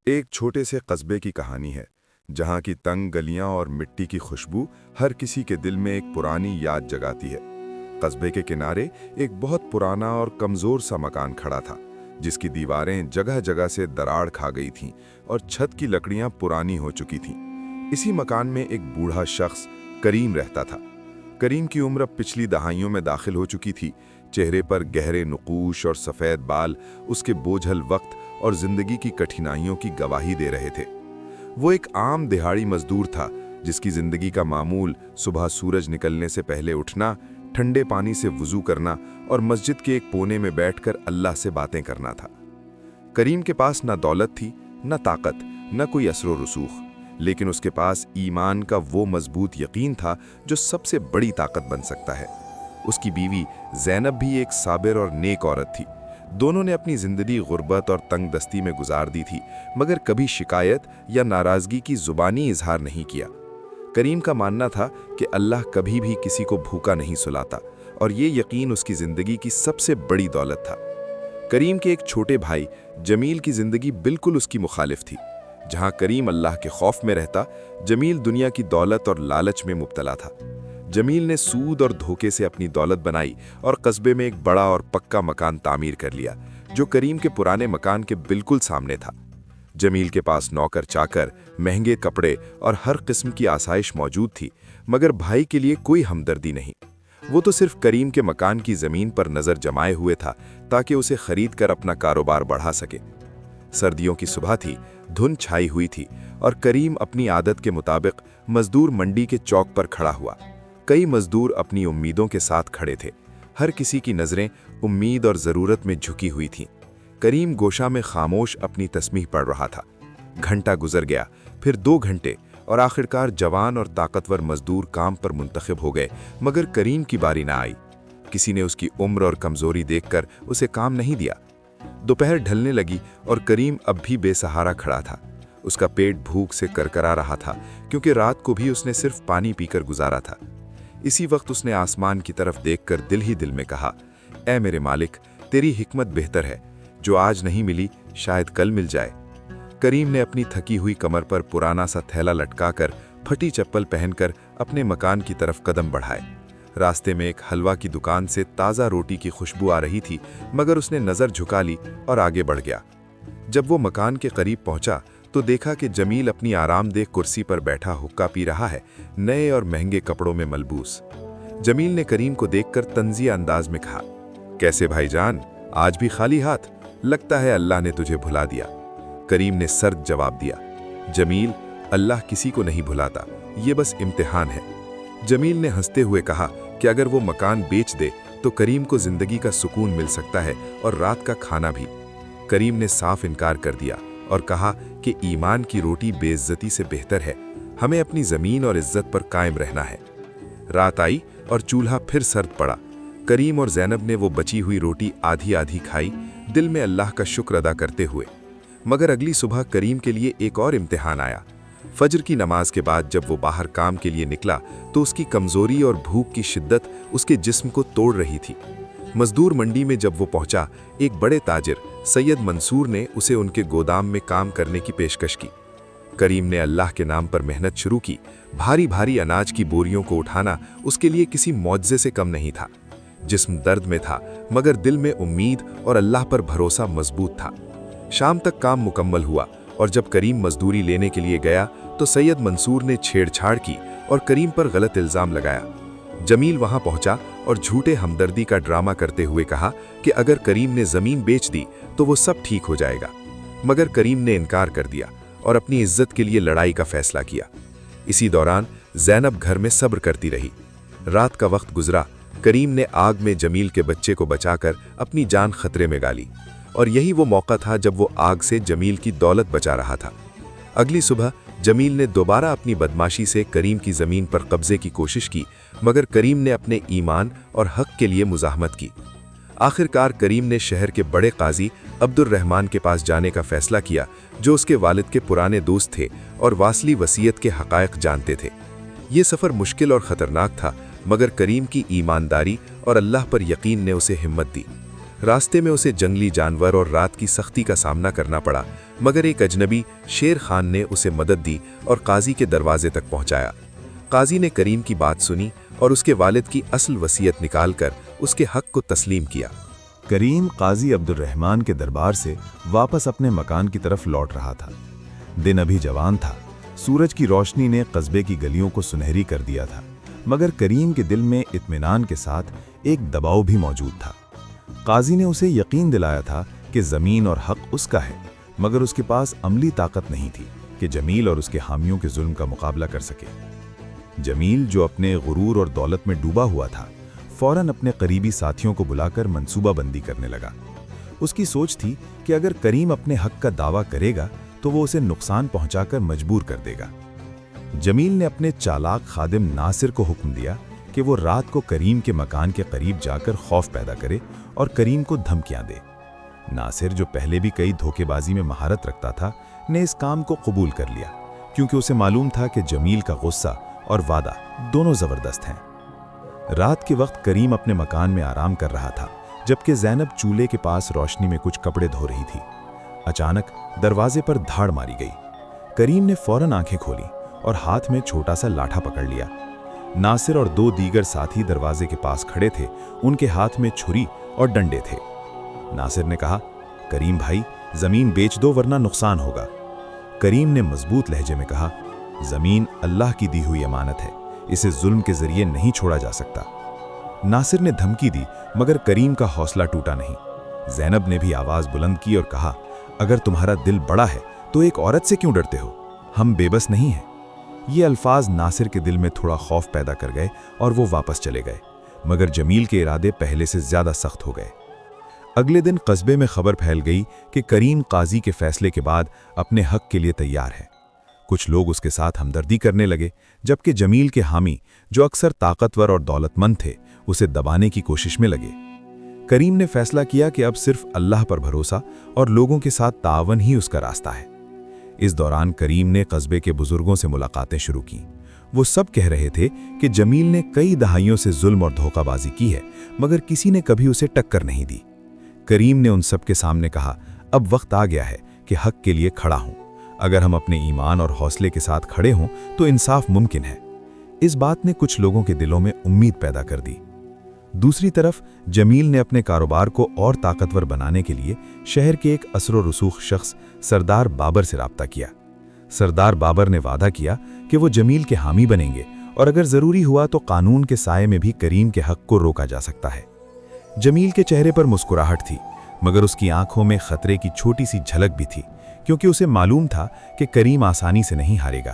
ایک छोटे से कस्बे की कहानी है जहाँ की तंग गलियाँ और मिट्टी की खुशबू हर किसी के दिल में एक पुरानी याद जगाती है। कस्बे के किनारे एक बहुत पुराना और कमज़ोर सा मकान खड़ा था जिसकी दीवारें जगह जगह से दरार खा गई थीं और छत की लकड़ियाँ पुरानी हो चुकी थीं। इसी मकान में एक बूढ़ा शख्स करीम रहता था। करीम की उम्र अब पिछली दहाइयों में दाखिल हो चुकी थी। चेहरे पर गहरे नुकूश और सफ़ेद बाल उसके बोझल वक्त और जिंदगी की कठिनाइयों की गवाही दे रहे थे। वो एक आम दिहाड़ी मजदूर था जिसकी जिंदगी का मामूल सुबह सूरज निकलने से पहले उठना, ठंडे पानी से वुजू करना और मस्जिद के एक कोने में बैठकर अल्लाह से बातें करना था। करीम के पास न दौलत थी, न ताकत, न कोई असरो रसूख, लेकिन उसके पास ईमान का वो मजबूत यकीन था जो सबसे बड़ी ताकत बन सकता है। उसकी बीवी ज़ैनब भी एक साबिर और नेक औरत थी। दोनों ने अपनी जिंदगी गुर्बत और तंग दस्ती में गुजार दी थी, मगर कभी शिकायत या नाराजगी की जुबानी इजहार नहीं किया। करीम का मानना था कि अल्लाह कभी भी किसी को भूखा नहीं सुलाता और ये यकीन उसकी जिंदगी की सबसे बड़ी दौलत था। करीम के एक छोटे भाई जमील की जिंदगी बिल्कुल उसकी मुखालिफ थी। जहां करीम अल्लाह के खौफ में रहता, जमील दुनिया की दौलत और लालच में मुब्तला था। जमील ने सूद और धोखे से अपनी दौलत बनाई और कस्बे में एक बड़ा और पक्का मकान तामीर कर लिया जो करीम के पुराने मकान के बिल्कुल सामने था। जमील के पास नौकर चाकर, महंगे कपड़े और हर किस्म की आसाइश मौजूद थी, मगर भाई के लिए कोई हमदर्दी नहीं। वो तो सिर्फ करीम के मकान की जमीन पर नजर जमाए हुए था ताकि उसे खरीद कर अपना कारोबार बढ़ा सके। सर्दियों की सुबह थी, धुंध छाई हुई थी और करीम अपनी आदत के मुताबिक मजदूर मंडी के चौक पर खड़ा हुआ। कई मजदूर अपनी उम्मीदों के साथ खड़े थे। हर किसी की नज़रें उम्मीद और ज़रूरत में झुकी हुई थीं। करीम गोशा में खामोश अपनी तस्मीह पढ़ रहा था। घंटा गुजर गया, फिर 2 घंटे और आखिरकार जवान और ताकतवर मजदूर काम पर मुंतखब हो गए, मगर करीम की बारी ना आई। किसी ने उसकी उम्र और कमज़ोरी देखकर उसे काम नहीं दिया। दोपहर ढलने लगी और करीम अब भी बेसहारा खड़ा था। उसका पेट भूख से करकरा रहा था क्योंकि रात को भी उसने सिर्फ पानी पीकर गुजारा था। इसी वक्त उसने आसमान की तरफ देखकर दिल ही दिल में कहा, ऐ मेरे मालिक, तेरी हिकमत बेहतर है, जो आज नहीं मिली शायद कल मिल जाए। करीम ने अपनी थकी हुई कमर पर पुराना सा थैला लटकाकर फटी चप्पल पहनकर अपने मकान की तरफ कदम बढ़ाए। रास्ते में एक हलवा की दुकान से ताज़ा रोटी की खुशबू आ रही थी, मगर उसने नज़र झुका ली और आगे बढ़ गया। जब वो मकान के करीब पहुंचा तो देखा कि जमील अपनी आरामदेह कुर्सी पर बैठा हुक्का पी रहा है, नए और महंगे कपड़ों में मलबूस। जमील ने करीम को देखकर तंजिया अंदाज में कहा, कैसे भाईजान, आज भी खाली हाथ? लगता है अल्लाह ने तुझे भुला दिया। करीम ने सर्द जवाब दिया, जमील, अल्लाह किसी को नहीं भुलाता, ये बस इम्तिहान है। जमील ने हंसते हुए कहा कि अगर वो मकान बेच दे तो करीम को जिंदगी का सुकून मिल सकता है और रात का खाना भी। करीम ने साफ इनकार कर दिया और कहा कि ईमान की रोटी बेइज्जती से बेहतर है, हमें अपनी ज़मीन और इज्जत पर कायम रहना है। रात आई और चूल्हा फिर सर्द पड़ा। करीम और ज़ैनब ने वो बची हुई रोटी आधी आधी खाई, दिल में अल्लाह का शुक्र अदा करते हुए। मगर अगली सुबह करीम के लिए एक और इम्तिहान आया। फजर की नमाज के बाद जब वो बाहर काम के लिए निकला तो उसकी कमज़ोरी और भूख की शिद्दत उसके जिस्म को तोड़ रही थी। मजदूर मंडी में जब वो पहुंचा, एक बड़े ताजिर सैयद मंसूर ने उसे उनके गोदाम में काम करने की पेशकश की। करीम ने अल्लाह के नाम पर मेहनत शुरू की। भारी भारी अनाज की बोरियों को उठाना उसके लिए किसी मौजज़े से कम नहीं था। जिस्म दर्द में था, मगर दिल में उम्मीद और अल्लाह पर भरोसा मजबूत था। शाम तक काम मुकम्मल हुआ और जब करीम मजदूरी लेने के लिए गया तो सैयद मंसूर ने छेड़छाड़ की और करीम पर गलत इल्ज़ाम लगाया। जमील वहां पहुंचा और झूठे हमदर्दी का ड्रामा करते हुए कहा कि अगर करीम ने ज़मीन बेच दी तो वो सब ठीक हो जाएगा। मगर करीम ने इनकार कर दिया और अपनी इज्जत के लिए लड़ाई का फैसला किया। इसी दौरान ज़ैनब घर में सब्र करती रही। रात का वक्त गुजरा। करीम ने आग में जमील के बच्चे को बचाकर अपनी जान खतरे में डाली और यही वो मौका था जब वो आग से जमील की दौलत बचा रहा था। अगली सुबह जमील ने दोबारा अपनी बदमाशी से करीम की ज़मीन पर कब्जे की कोशिश की, मगर करीम ने अपने ईमान और हक के लिए मुज़ाहमत की। आखिरकार करीम ने शहर के बड़े काजी अब्दुर्रहमान के पास जाने का फैसला किया, जो उसके वालिद के पुराने दोस्त थे और वासली वसीयत के हक़ाइक़ जानते थे। ये सफ़र मुश्किल और ख़तरनाक था, मगर करीम की ईमानदारी और अल्लाह पर यकीन ने उसे हिम्मत दी। راستے میں اسے جنگلی جانور اور رات کی سختی کا سامنا کرنا پڑا، مگر ایک اجنبی شیر خان نے اسے مدد دی اور قاضی کے دروازے تک پہنچایا۔ قاضی نے کریم کی بات سنی اور اس کے والد کی اصل وصیت نکال کر اس کے حق کو تسلیم کیا۔ کریم قاضی عبد الرحمن کے دربار سے واپس اپنے مکان کی طرف لوٹ رہا تھا۔ دن ابھی جوان تھا، سورج کی روشنی نے قصبے کی گلیوں کو سنہری کر دیا تھا، مگر کریم کے دل میں اطمینان کے ساتھ ایک دباؤ بھی موجود تھا۔ قاضی نے اسے یقین دلایا تھا کہ زمین اور حق اس کا ہے، مگر اس کے پاس عملی طاقت نہیں تھی کہ جمیل اور اس کے حامیوں کے ظلم کا مقابلہ کر سکے۔ جمیل، جو اپنے غرور اور دولت میں ڈوبا ہوا تھا، فوراً اپنے قریبی ساتھیوں کو بلا کر منصوبہ بندی کرنے لگا۔ اس کی سوچ تھی کہ اگر کریم اپنے حق کا دعویٰ کرے گا تو وہ اسے نقصان پہنچا کر مجبور کر دے گا۔ جمیل نے اپنے چالاک خادم ناصر کو حکم دیا کہ وہ رات کو کریم کے مکان کے قریب جا کر خوف پیدا کرے اور کریم کو دھمکیاں دے۔ ناصر، جو پہلے بھی کئی دھوکے بازی میں مہارت رکھتا تھا، نے اس کام کو قبول کر لیا، کیونکہ اسے معلوم تھا کہ جمیل کا غصہ اور وعدہ دونوں زبردست ہیں۔ رات کے وقت کریم اپنے مکان میں آرام کر رہا تھا، جبکہ زینب چولہے کے پاس روشنی میں کچھ کپڑے دھو رہی تھی۔ اچانک دروازے پر دھاڑ ماری گئی۔ کریم نے فوراً آنکھیں کھولی اور ہاتھ میں چھوٹا سا لاٹھا پکڑ لیا۔ ناصر اور دو دیگر ساتھی دروازے کے پاس کھڑے تھے، ان کے ہاتھ میں چھری اور ڈنڈے تھے۔ ناصر نے کہا، کریم بھائی، زمین بیچ دو ورنہ نقصان ہوگا۔ کریم نے مضبوط لہجے میں کہا، زمین اللہ کی دی ہوئی امانت ہے، اسے ظلم کے ذریعے نہیں چھوڑا جا سکتا۔ ناصر نے دھمکی دی، مگر کریم کا حوصلہ ٹوٹا نہیں۔ زینب نے بھی آواز بلند کی اور کہا، اگر تمہارا دل بڑا ہے تو ایک عورت سے کیوں ڈرتے ہو؟ ہم بے بس نہیں ہیں۔ یہ الفاظ ناصر کے دل میں تھوڑا خوف پیدا کر گئے اور وہ واپس چلے گئے، مگر جمیل کے ارادے پہلے سے زیادہ سخت ہو گئے۔ اگلے دن قصبے میں خبر پھیل گئی کہ کریم قاضی کے فیصلے کے بعد اپنے حق کے لیے تیار ہے۔ کچھ لوگ اس کے ساتھ ہمدردی کرنے لگے، جبکہ جمیل کے حامی، جو اکثر طاقتور اور دولت مند تھے، اسے دبانے کی کوشش میں لگے۔ کریم نے فیصلہ کیا کہ اب صرف اللہ پر بھروسہ اور لوگوں کے ساتھ تعاون ہی اس کا راستہ ہے۔ اس دوران کریم نے قصبے کے بزرگوں سے ملاقاتیں شروع کیں۔ وہ سب کہہ رہے تھے کہ جمیل نے کئی دہائیوں سے ظلم اور دھوکہ بازی کی ہے، مگر کسی نے کبھی اسے ٹکر نہیں دی۔ کریم نے ان سب کے سامنے کہا، اب وقت آ گیا ہے کہ حق کے لیے کھڑا ہوں۔ اگر ہم اپنے ایمان اور حوصلے کے ساتھ کھڑے ہوں تو انصاف ممکن ہے۔ اس بات نے کچھ لوگوں کے دلوں میں امید پیدا کر دی۔ دوسری طرف جمیل نے اپنے کاروبار کو اور طاقتور بنانے کے لیے شہر کے ایک اثر و رسوخ شخص سردار بابر سے رابطہ کیا۔ سردار بابر نے وعدہ کیا کہ وہ جمیل کے حامی بنیں گے اور اگر ضروری ہوا تو قانون کے سائے میں بھی کریم کے حق کو روکا جا سکتا ہے۔ جمیل کے چہرے پر مسکراہٹ تھی، مگر اس کی آنکھوں میں خطرے کی چھوٹی سی جھلک بھی تھی، کیونکہ اسے معلوم تھا کہ کریم آسانی سے نہیں ہارے گا۔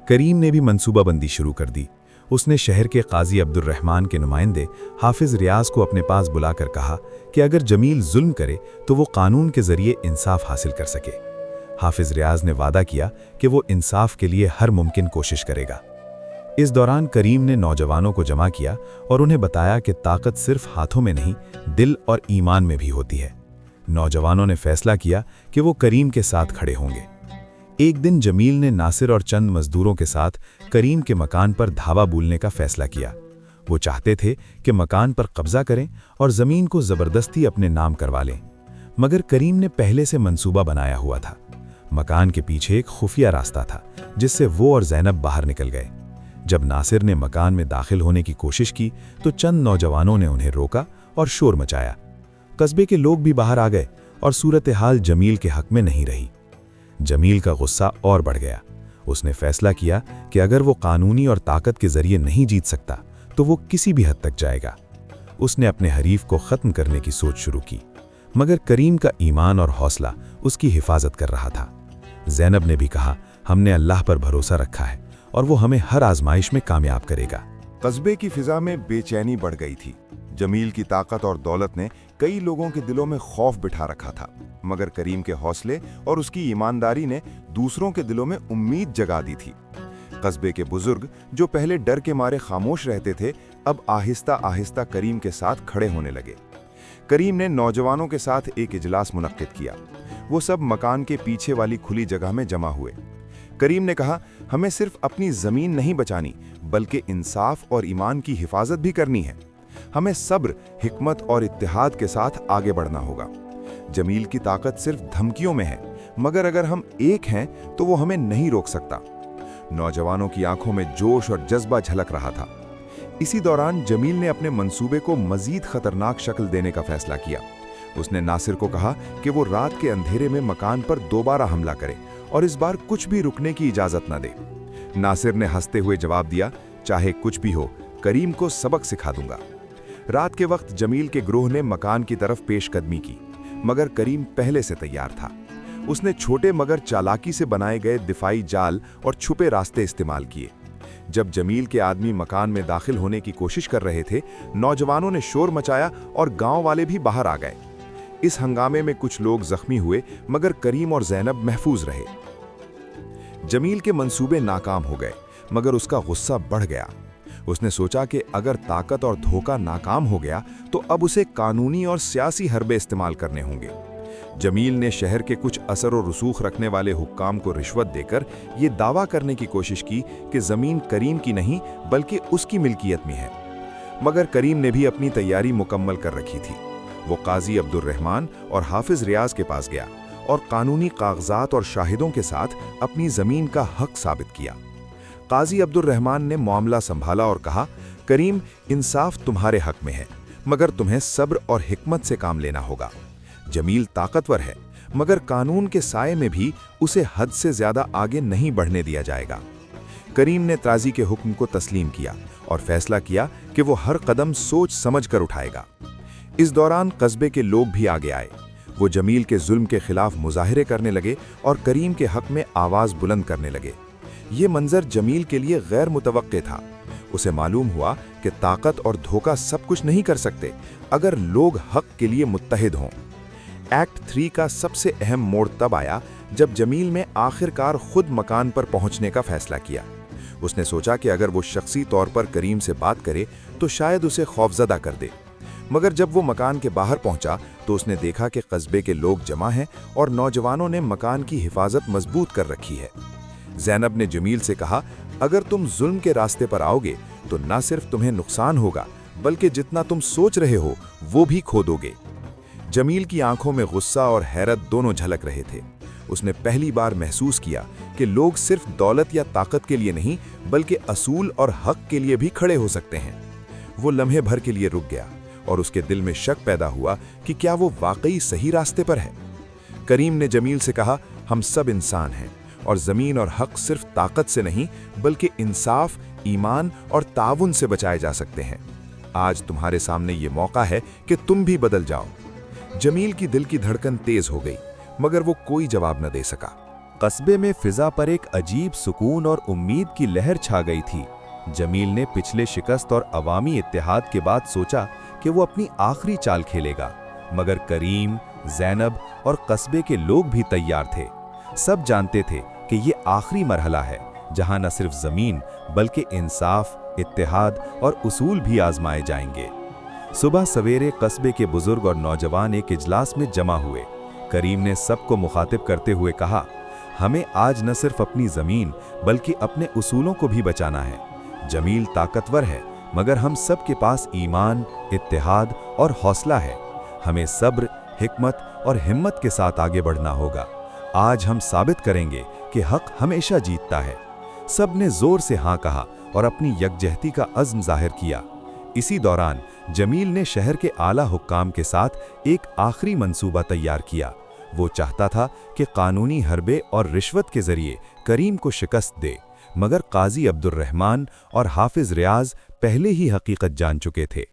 کریم نے بھی منصوبہ بندی شروع کر دی۔ اس نے شہر کے قاضی عبد الرحمن کے نمائندے حافظ ریاض کو اپنے پاس بلا کر کہا کہ اگر جمیل ظلم کرے تو وہ قانون کے ذریعے انصاف حاصل کر سکے۔ حافظ ریاض نے وعدہ کیا کہ وہ انصاف کے لیے ہر ممکن کوشش کرے گا۔ اس دوران کریم نے نوجوانوں کو جمع کیا اور انہیں بتایا کہ طاقت صرف ہاتھوں میں نہیں، دل اور ایمان میں بھی ہوتی ہے۔ نوجوانوں نے فیصلہ کیا کہ وہ کریم کے ساتھ کھڑے ہوں گے۔ ایک دن جمیل نے ناصر اور چند مزدوروں کے ساتھ کریم کے مکان پر دھاوا بولنے کا فیصلہ کیا۔ وہ چاہتے تھے کہ مکان پر قبضہ کریں اور زمین کو زبردستی اپنے نام کروا لیں، مگر کریم نے پہلے سے منصوبہ بنایا ہوا تھا۔ مکان کے پیچھے ایک خفیہ راستہ تھا جس سے وہ اور زینب باہر نکل گئے۔ جب ناصر نے مکان میں داخل ہونے کی کوشش کی تو چند نوجوانوں نے انہیں روکا اور شور مچایا۔ قصبے کے لوگ بھی باہر آ گئے اور صورتحال جمیل کے حق میں نہیں رہی۔ جمیل کا غصہ اور بڑھ گیا۔ اس نے فیصلہ کیا کہ اگر وہ قانونی اور طاقت کے ذریعے نہیں جیت سکتا تو وہ کسی بھی حد تک جائے گا۔ اس نے اپنے حریف کو ختم کرنے کی سوچ شروع کی، مگر کریم کا ایمان اور حوصلہ اس کی حفاظت کر رہا تھا۔ زینب نے بھی کہا، ہم نے اللہ پر بھروسہ رکھا ہے اور وہ ہمیں ہر آزمائش میں کامیاب کرے گا۔ قصبے کی فضا میں بے چینی بڑھ گئی تھی۔ جمیل کی طاقت اور دولت نے کئی لوگوں کے دلوں میں خوف بٹھا رکھا تھا، مگر کریم کے حوصلے اور اس کی ایمانداری نے دوسروں کے دلوں میں امید جگا دی تھی۔ قصبے کے بزرگ جو پہلے ڈر کے مارے خاموش رہتے تھے، اب آہستہ آہستہ کریم کے ساتھ کھڑے ہونے لگے۔ کریم نے نوجوانوں کے ساتھ ایک اجلاس منعقد کیا۔ وہ سب مکان کے پیچھے والی کھلی جگہ میں جمع ہوئے۔ کریم نے کہا، ہمیں صرف اپنی زمین نہیں بچانی بلکہ انصاف اور ایمان کی حفاظت بھی کرنی ہے۔ हमें सब्र, हिकमत और इत्तेहाद के साथ आगे बढ़ना होगा। जमील की ताकत सिर्फ धमकियों में है, मगर अगर हम एक हैं तो वो हमें नहीं रोक सकता। नौजवानों की आंखों में जोश और जज्बा झलक रहा था। इसी दौरान जमील ने अपने मंसूबे को मजीद खतरनाक शक्ल देने का फैसला किया। उसने नासिर को कहा कि वो रात के अंधेरे में मकान पर दोबारा हमला करे और इस बार कुछ भी रुकने की इजाजत न दे। नासिर ने हंसते हुए जवाब दिया, चाहे कुछ भी हो, करीम को सबक सिखा दूंगा। रात के वक्त जमील के ग्रोह ने मकान की तरफ पेशकदमी की, मगर करीम पहले से तैयार था। उसने छोटे मगर चालाकी से बनाए गए दिफाई जाल और छुपे रास्ते इस्तेमाल किए। जब जमील के आदमी मकान में दाखिल होने की कोशिश कर रहे थे, नौजवानों ने शोर मचाया और गांव वाले भी बाहर आ गए। इस हंगामे में कुछ लोग जख्मी हुए, मगर करीम और ज़ैनब महफूज रहे। जमील के मंसूबे नाकाम हो गए, मगर उसका गुस्सा बढ़ गया। उसने सोचा कि अगर ताकत और धोखा नाकाम हो गया तो अब उसे कानूनी और सियासी हरबे इस्तेमाल करने होंगे। जमील ने शहर के कुछ असर और रसूख रखने वाले हुक्काम को रिश्वत देकर ये दावा करने की कोशिश की कि ज़मीन करीम की नहीं बल्कि उसकी मिल्कियत में है। मगर करीम ने भी अपनी तैयारी मुकम्मल कर रखी थी। वो काजी अब्दुर्रहमान और हाफिज रियाज के पास गया और कानूनी कागजात और शाहिदों के साथ अपनी ज़मीन का हक साबित किया। काजी अब्दुर्रहमान ने मामला संभाला और कहा, करीम, इंसाफ तुम्हारे हक में है, मगर तुम्हें सब्र और हिकमत से काम लेना होगा। जमील ताकतवर है, मगर कानून के साये में भी उसे हद से ज्यादा आगे नहीं बढ़ने दिया जाएगा। करीम ने ताजी के हुक्म को तस्लीम किया और फैसला किया कि वो हर कदम सोच समझ कर उठाएगा। इस दौरान कस्बे के लोग भी आगे आए। वो जमील के जुल्म के खिलाफ मुजाहिरे करने लगे और करीम के हक में आवाज बुलंद करने लगे। ये मंजर जमील के लिए गैर मुतवक्के था। उसे मालूम हुआ कि ताकत और धोखा सब कुछ नहीं कर सकते अगर लोग हक के लिए मुत्तहिद हों। एक्ट 3 का सबसे अहम मोड़ तब आया जब जमील ने आखिरकार खुद मकान पर पहुंचने का फैसला किया। उसने सोचा कि अगर वो शख्सी तौर पर करीम से बात करे तो शायद उसे खौफजदा कर दे। मगर जब वो मकान के बाहर पहुंचा तो उसने देखा कि कस्बे के लोग जमा हैं और नौजवानों ने मकान की हिफाजत मजबूत कर रखी है। ज़ैनब ने जमील से कहा, अगर तुम जुल्म के रास्ते पर आओगे तो न सिर्फ तुम्हें नुकसान होगा बल्कि जितना तुम सोच रहे हो वो भी खो दोगे। जमील की आंखों में गुस्सा और हैरत दोनों झलक रहे थे। उसने पहली बार महसूस किया कि लोग सिर्फ दौलत या ताकत के लिए नहीं बल्कि असूल और हक के लिए भी खड़े हो सकते हैं। वो लम्हे भर के लिए रुक गया और उसके दिल में शक पैदा हुआ कि क्या वो वाकई सही रास्ते पर है। करीम ने जमील से कहा, हम सब इंसान हैं और ज़मीन और हक सिर्फ ताकत से नहीं बल्कि इंसाफ, ईमान और ताउन से बचाए जा सकते हैं। आज तुम्हारे सामने ये मौका है कि तुम भी बदल जाओ। जमील की दिल की धड़कन तेज हो गई, मगर वो कोई जवाब न दे सका। कस्बे में फिजा पर एक अजीब सुकून और उम्मीद की लहर छा गई थी। जमील ने पिछले शिकस्त और अवामी इत्तेहाद के बाद सोचा कि वो अपनी आखिरी चाल खेलेगा, मगर करीम, ज़ैनब और कस्बे के लोग भी तैयार थे। सब जानते थे कि ये आखिरी मरहला है जहां न सिर्फ ज़मीन बल्कि इंसाफ, इत्तेहाद और उसूल भी आजमाए जाएंगे। सुबह सवेरे कस्बे के बुजुर्ग और नौजवान एक इजलास में जमा हुए। करीम ने सबको मुखातिब करते हुए कहा, हमें आज न सिर्फ अपनी ज़मीन बल्कि अपने उसूलों को भी बचाना है। जमील ताकतवर है, मगर हम सब के पास ईमान, इत्तेहाद और हौसला है। हमें सब्र, हिकमत और हिम्मत के साथ आगे बढ़ना होगा। आज हम साबित करेंगे कि हक हमेशा जीतता है। सब ने जोर से हाँ कहा और अपनी यकजहती का अज़्म जाहिर किया। इसी दौरान जमील ने शहर के आला हुक्काम के साथ एक आखिरी मंसूबा तैयार किया। वो चाहता था कि कानूनी हरबे और रिश्वत के जरिए करीम को शिकस्त दे, मगर काजी अब्दुर्रहमान और हाफिज रियाज पहले ही हकीकत जान चुके थे।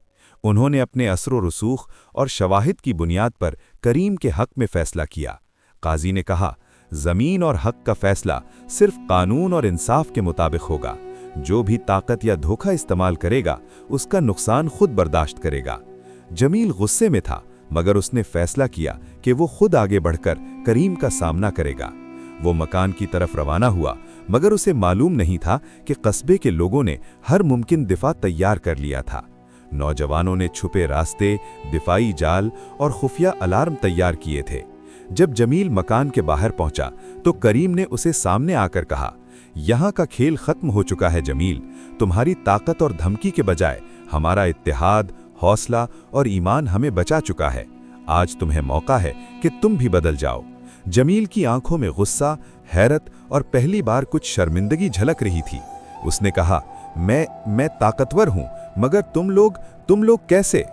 उन्होंने अपने असर रसूख और शवाहिद की बुनियाद पर करीम के हक में फैसला किया। काजी ने कहा, ज़मीन और हक का फैसला सिर्फ कानून और इंसाफ के मुताबिक होगा। जो भी ताकत या धोखा इस्तेमाल करेगा उसका नुकसान खुद बर्दाश्त करेगा। जमील गुस्से में था, मगर उसने फैसला किया कि वो खुद आगे बढ़कर करीम का सामना करेगा। वो मकान की तरफ रवाना हुआ, मगर उसे मालूम नहीं था कि कस्बे के लोगों ने हर मुमकिन दिफा तैयार कर लिया था। नौजवानों ने छुपे रास्ते, दिफाई जाल और खुफिया अलार्म तैयार किए थे। जब जमील मकान के बाहर पहुंचा तो करीम ने उसे सामने आकर कहा, यहाँ का खेल खत्म हो चुका है जमील। तुम्हारी ताकत और धमकी के बजाय हमारा इत्तेहाद, हौसला और ईमान हमें बचा चुका है। आज तुम्हें मौका है कि तुम भी बदल जाओ। जमील की आंखों में गुस्सा, हैरत और पहली बार कुछ शर्मिंदगी झलक रही थी। उसने कहा, मैं ताकतवर हूं, मगर तुम लोग कैसे?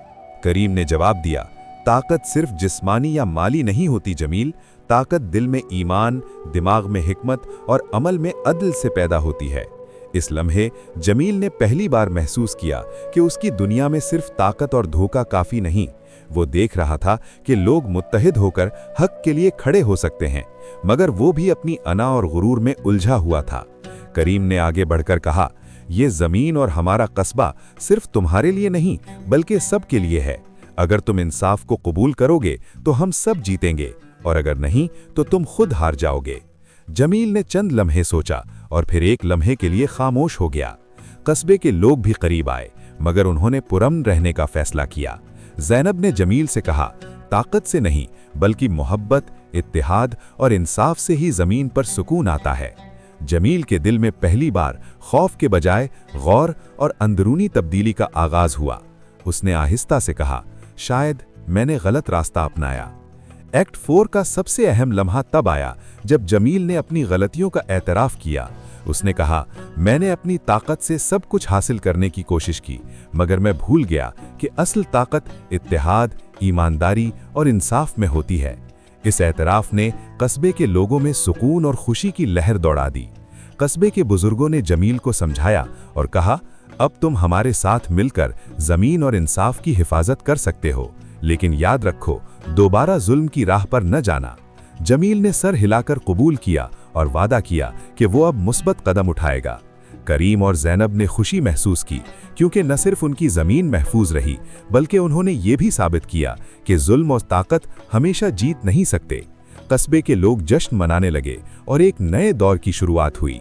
करीम ने जवाब दिया, ताकत सिर्फ जिस्मानी या माली नहीं होती जमील, ताकत दिल में ईमान, दिमाग में हिकमत और अमल में अदल से पैदा होती है। इस लम्हे जमील ने पहली बार महसूस किया कि उसकी दुनिया में सिर्फ ताकत और धोखा काफी नहीं। वो देख रहा था कि लोग मुत्तहिद होकर हक के लिए खड़े हो सकते हैं, मगर वो भी अपनी अना और गुरूर में उलझा हुआ था। करीम ने आगे बढ़कर कहा, ये जमीन और हमारा कस्बा सिर्फ तुम्हारे लिए नहीं बल्कि सबके लिए है। अगर तुम इंसाफ को कबूल करोगे तो हम सब जीतेंगे, और अगर नहीं तो तुम खुद हार जाओगे। जमील ने चंद लम्हे सोचा और फिर एक लम्हे के लिए खामोश हो गया। कस्बे के लोग भी करीब आए, मगर उन्होंने पुरअमन रहने का फैसला किया। ज़ैनब ने जमील से कहा, ताकत से नहीं बल्कि मोहब्बत, इत्तेहाद और इंसाफ से ही ज़मीन पर सुकून आता है। जमील के दिल में पहली बार खौफ के बजाय गौर और अंदरूनी तब्दीली का आगाज हुआ। उसने आहिस्ता से कहा, शायद मैंने गलत रास्ता अपनाया। एक्ट 4 का सबसे अहम लम्हा तब आया जब जमील ने अपनी गलतियों का एतराफ़ किया। उसने कहा, मैंने अपनी ताकत से सब कुछ हासिल करने की कोशिश की, मगर मैं भूल गया कि असल ताकत इत्तेहाद, ईमानदारी और इंसाफ में होती है। इस एतराफ़ ने कस्बे के लोगों में सुकून और खुशी की लहर दौड़ा दी। कस्बे के बुजुर्गों ने जमील को समझाया और कहा, अब तुम हमारे साथ मिलकर ज़मीन और इंसाफ की हिफाजत कर सकते हो, लेकिन याद रखो, दोबारा जुल्म की राह पर न जाना। जमील ने सर हिलाकर कबूल किया और वादा किया कि वो अब मुस्बत कदम उठाएगा। करीम और ज़ैनब ने खुशी महसूस की, क्योंकि न सिर्फ उनकी ज़मीन महफूज रही बल्कि उन्होंने ये भी साबित किया कि जुल्म और ताकत हमेशा जीत नहीं सकते। कस्बे के लोग जश्न मनाने लगे और एक नए दौर की शुरुआत हुई।